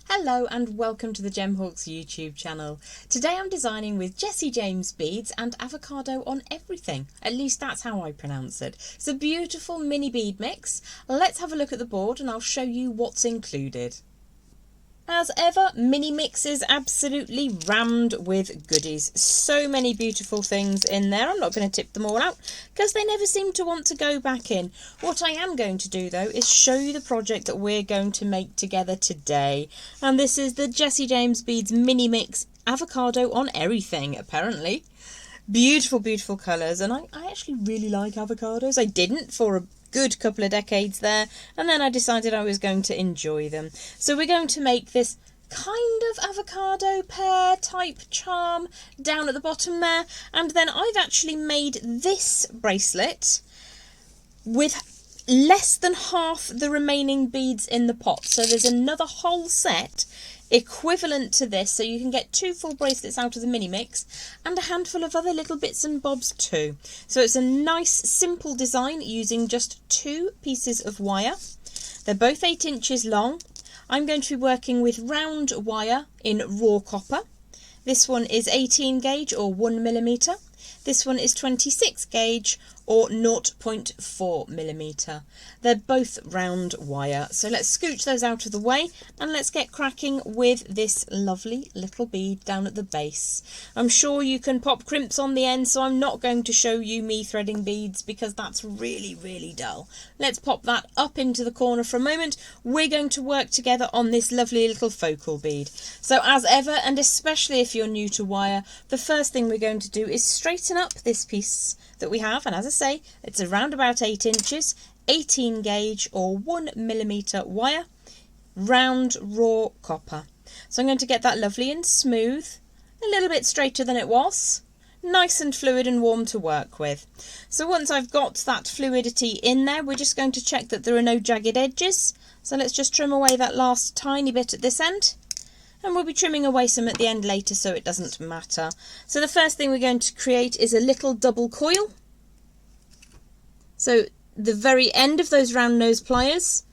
Hello and welcome to the Gemhawks YouTube channel. Today I'm designing with Jessie James beads and avocado on everything. At least that's how I pronounce it. It's a beautiful mini bead mix. Let's have a look at the board and I'll show you what's included. As ever, mini mix is absolutely rammed with goodies. So many beautiful things in there. I'm not going to tip them all out because they never seem to want to go back in. What I am going to do though is show you the project that we're going to make together today. And this is the Jessie James Beads mini mix avocado on everything, apparently. Beautiful, beautiful colours, and I actually really like avocados. I didn't for a good couple of decades there, and then I decided I was going to enjoy them. So we're going to make this kind of avocado pear type charm down at the bottom there, and then I've actually made this bracelet with less than half the remaining beads in the pot. So there's another whole set equivalent to this, so you can get 2 full bracelets out of the mini mix and a handful of other little bits and bobs too. So it's a nice simple design using just 2 pieces of wire. They're both 8 inches long. I'm going to be working with round wire in raw copper. This one is 18 gauge or 1mm. This one is 26 gauge or 0.4mm. They're both round wire. So let's scooch those out of the way and let's get cracking with this lovely little bead down at the base. I'm sure you can pop crimps on the end, so I'm not going to show you me threading beads because that's really dull. Let's pop that up into the corner for a moment. We're going to work together on this lovely little focal bead. So as ever, and especially if you're new to wire, the first thing we're going to do is straighten up this piece that we have, and as I say, it's around about 8 inches, 18 gauge or 1mm wire, round raw copper. So I'm going to get that lovely and smooth, a little bit straighter than it was, nice and fluid and warm to work with. So once I've got that fluidity in there, we're just going to check that there are no jagged edges. So let's just trim away that last tiny bit at this end. And we'll be trimming away some at the end later, so it doesn't matter. So the first thing we're going to create is a little double coil. So the very end of those round nose pliers,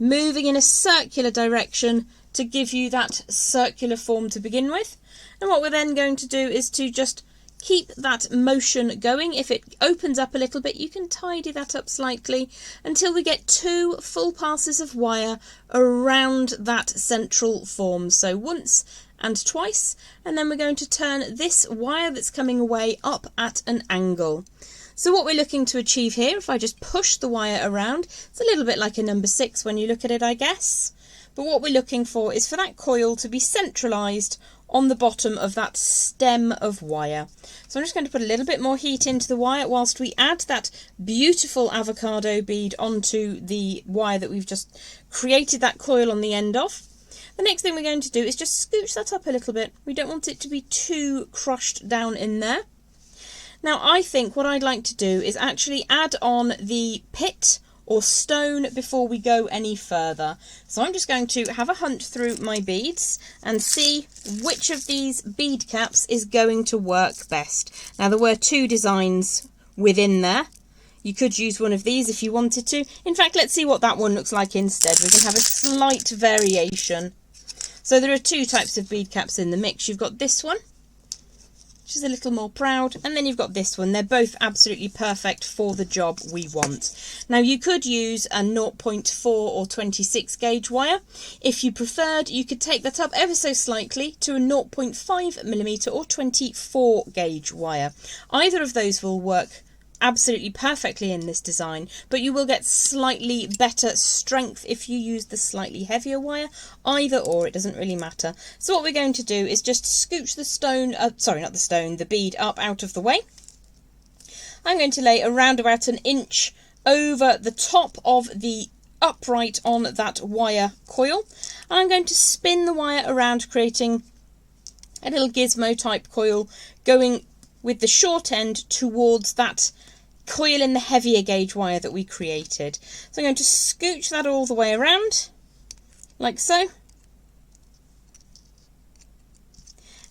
moving in a circular direction to give you that circular form to begin with. And what we're then going to do is to just keep that motion going. If it opens up a little bit, you can tidy that up slightly until we get 2 full passes of wire around that central form. So once and twice, and then we're going to turn this wire that's coming away up at an angle. So what we're looking to achieve here, if I just push the wire around, it's a little bit like a number 6 when you look at it, I guess. But what we're looking for is for that coil to be centralised on the bottom of that stem of wire. So I'm just going to put a little bit more heat into the wire whilst we add that beautiful avocado bead onto the wire that we've just created that coil on the end of. The next thing we're going to do is just scooch that up a little bit. We don't want it to be too crushed down in there. Now I think what I'd like to do is actually add on the pit or stone before we go any further. So I'm just going to have a hunt through my beads and see which of these bead caps is going to work best. Now there were 2 designs within there. You could use one of these if you wanted to. In fact, let's see what that one looks like instead. We can have a slight variation. So there are 2 types of bead caps in the mix. You've got this one, which is a little more proud, and then you've got this one. They're both absolutely perfect for the job we want. Now you could use a 0.4 or 26 gauge wire. If you preferred, you could take that up ever so slightly to a 0.5mm or 24 gauge wire. Either of those will work absolutely perfectly in this design, but you will get slightly better strength if you use the slightly heavier wire. Either or, it doesn't really matter. So what we're going to do is just scooch the the bead up out of the way. I'm going to lay around about an inch over the top of the upright on that wire coil, and I'm going to spin the wire around, creating a little gizmo type coil going with the short end towards that coil in the heavier gauge wire that we created. So I'm going to scooch that all the way around, like so.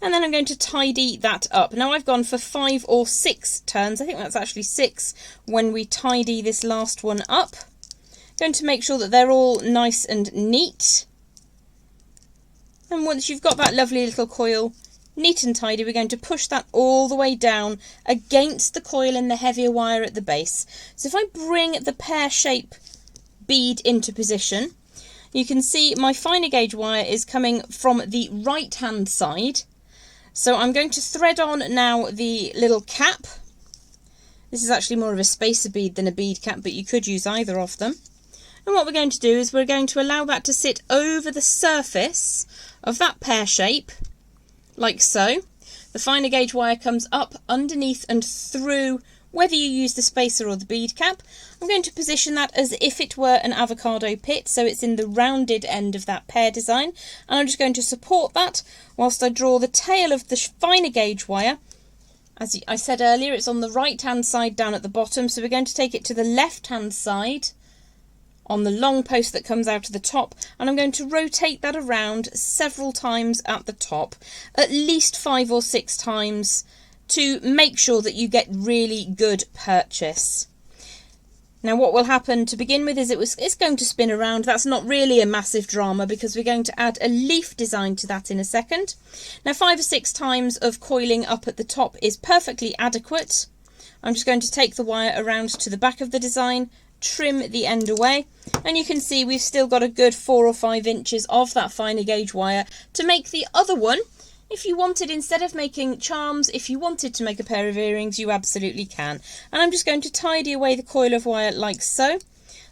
And then I'm going to tidy that up. Now I've gone for 5 or 6 turns. I think that's actually 6 when we tidy this last one up. Going to make sure that they're all nice and neat. And once you've got that lovely little coil neat and tidy, we're going to push that all the way down against the coil and the heavier wire at the base. So if I bring the pear shape bead into position, you can see my finer gauge wire is coming from the right hand side. So I'm going to thread on now the little cap. This is actually more of a spacer bead than a bead cap, but you could use either of them. And what we're going to do is we're going to allow that to sit over the surface of that pear shape, like so. The finer gauge wire comes up underneath and through, whether you use the spacer or the bead cap. I'm going to position that as if it were an avocado pit, so it's in the rounded end of that pear design. And I'm just going to support that whilst I draw the tail of the finer gauge wire. As I said earlier, it's on the right hand side down at the bottom, so we're going to take it to the left hand side on the long post that comes out of the top, and I'm going to rotate that around several times at the top, at least 5 or 6 times, to make sure that you get really good purchase. Now what will happen to begin with is it's going to spin around. That's not really a massive drama because we're going to add a leaf design to that in a second. Now 5 or 6 times of coiling up at the top is perfectly adequate. I'm just going to take the wire around to the back of the design, trim the end away, and you can see we've still got a good 4 or 5 inches of that finer gauge wire to make the other one. If you wanted, instead of making charms, if you wanted to make a pair of earrings, you absolutely can. And I'm just going to tidy away the coil of wire like so.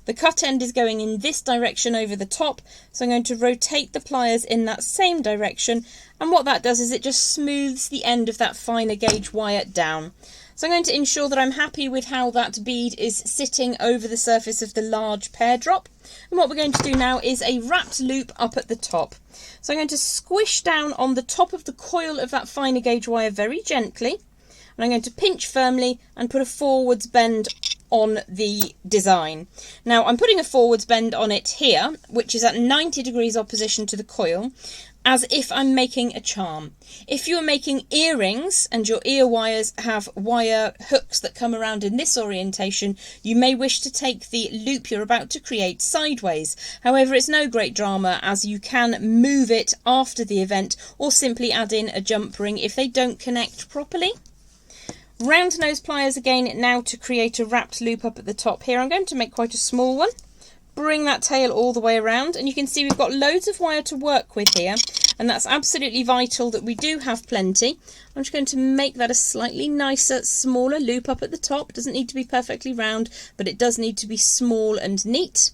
The cut end is going in this direction over the top, so I'm going to rotate the pliers in that same direction, and what that does is it just smooths the end of that finer gauge wire down. So I'm going to ensure that I'm happy with how that bead is sitting over the surface of the large pear drop. And what we're going to do now is a wrapped loop up at the top. So I'm going to squish down on the top of the coil of that finer gauge wire very gently. And I'm going to pinch firmly and put a forwards bend on the design. Now I'm putting a forwards bend on it here, which is at 90 degrees opposition to the coil, as if I'm making a charm. If you're making earrings and your ear wires have wire hooks that come around in this orientation, you may wish to take the loop you're about to create sideways. However, it's no great drama, as you can move it after the event or simply add in a jump ring if they don't connect properly. Round nose pliers again now to create a wrapped loop up at the top here. I'm going to make quite a small one. Bring that tail all the way around, and you can see we've got loads of wire to work with here, and that's absolutely vital that we do have plenty. I'm just going to make that a slightly nicer, smaller loop up at the top. It doesn't need to be perfectly round, but it does need to be small and neat.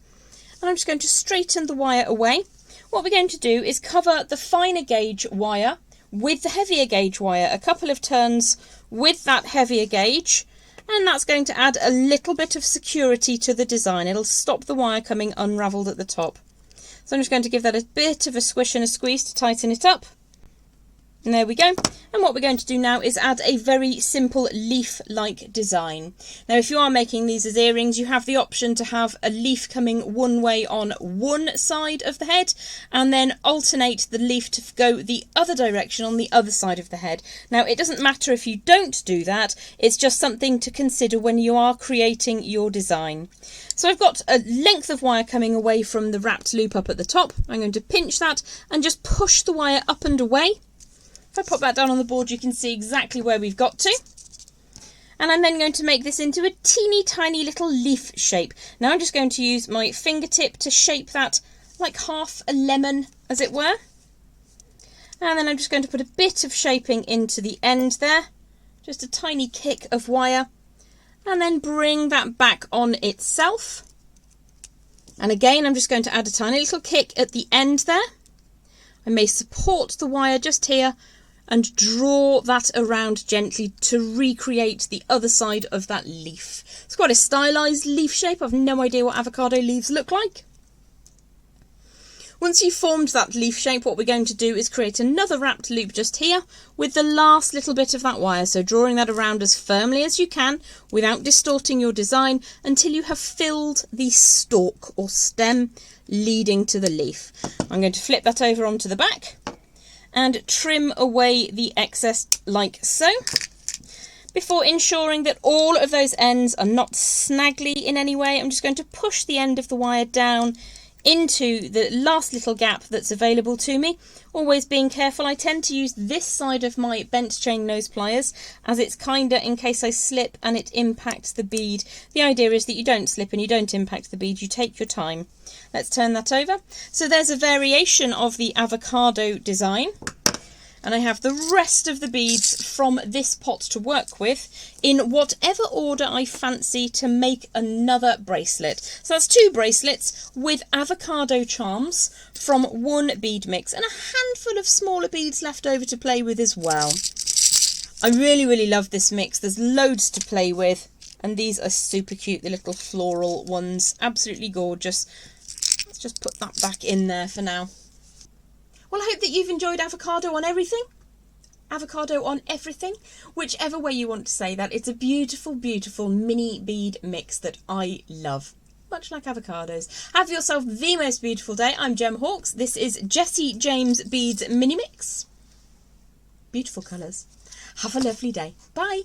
And I'm just going to straighten the wire away. What we're going to do is cover the finer gauge wire with the heavier gauge wire, a couple of turns with that heavier gauge, and that's going to add a little bit of security to the design. It'll stop the wire coming unravelled at the top. So I'm just going to give that a bit of a squish and a squeeze to tighten it up. And there we go. And what we're going to do now is add a very simple leaf-like design. Now, if you are making these as earrings, you have the option to have a leaf coming one way on one side of the head, and then alternate the leaf to go the other direction on the other side of the head. Now, it doesn't matter if you don't do that. It's just something to consider when you are creating your design. So I've got a length of wire coming away from the wrapped loop up at the top. I'm going to pinch that and just push the wire up and away. If I pop that down on the board, you can see exactly where we've got to. And I'm then going to make this into a teeny tiny little leaf shape. Now I'm just going to use my fingertip to shape that like half a lemon, as it were. And then I'm just going to put a bit of shaping into the end there. Just a tiny kick of wire. And then bring that back on itself. And again, I'm just going to add a tiny little kick at the end there. I may support the wire just here and draw that around gently to recreate the other side of that leaf. It's quite a stylised leaf shape. I've no idea what avocado leaves look like. Once you've formed that leaf shape, what we're going to do is create another wrapped loop just here with the last little bit of that wire. So drawing that around as firmly as you can without distorting your design until you have filled the stalk or stem leading to the leaf. I'm going to flip that over onto the back and trim away the excess like so, before ensuring that all of those ends are not snaggly in any way. I'm just going to push the end of the wire down into the last little gap that's available to me. Always being careful, I tend to use this side of my bent chain nose pliers, as it's kinder in case I slip and it impacts the bead. The idea is that you don't slip and you don't impact the bead, you take your time. Let's turn that over. So there's a variation of the avocado design. And I have the rest of the beads from this pot to work with in whatever order I fancy to make another bracelet. So that's 2 bracelets with avocado charms from 1 bead mix and a handful of smaller beads left over to play with as well. I really, really love this mix. There's loads to play with, and these are super cute, the little floral ones. Absolutely gorgeous. Let's just put that back in there for now. Well, I hope that you've enjoyed avocado on everything. Avocado on everything. Whichever way you want to say that. It's a beautiful, beautiful mini bead mix that I love. Much like avocados. Have yourself the most beautiful day. I'm Gem Hawkes. This is Jessie James Beads Mini Mix. Beautiful colours. Have a lovely day. Bye.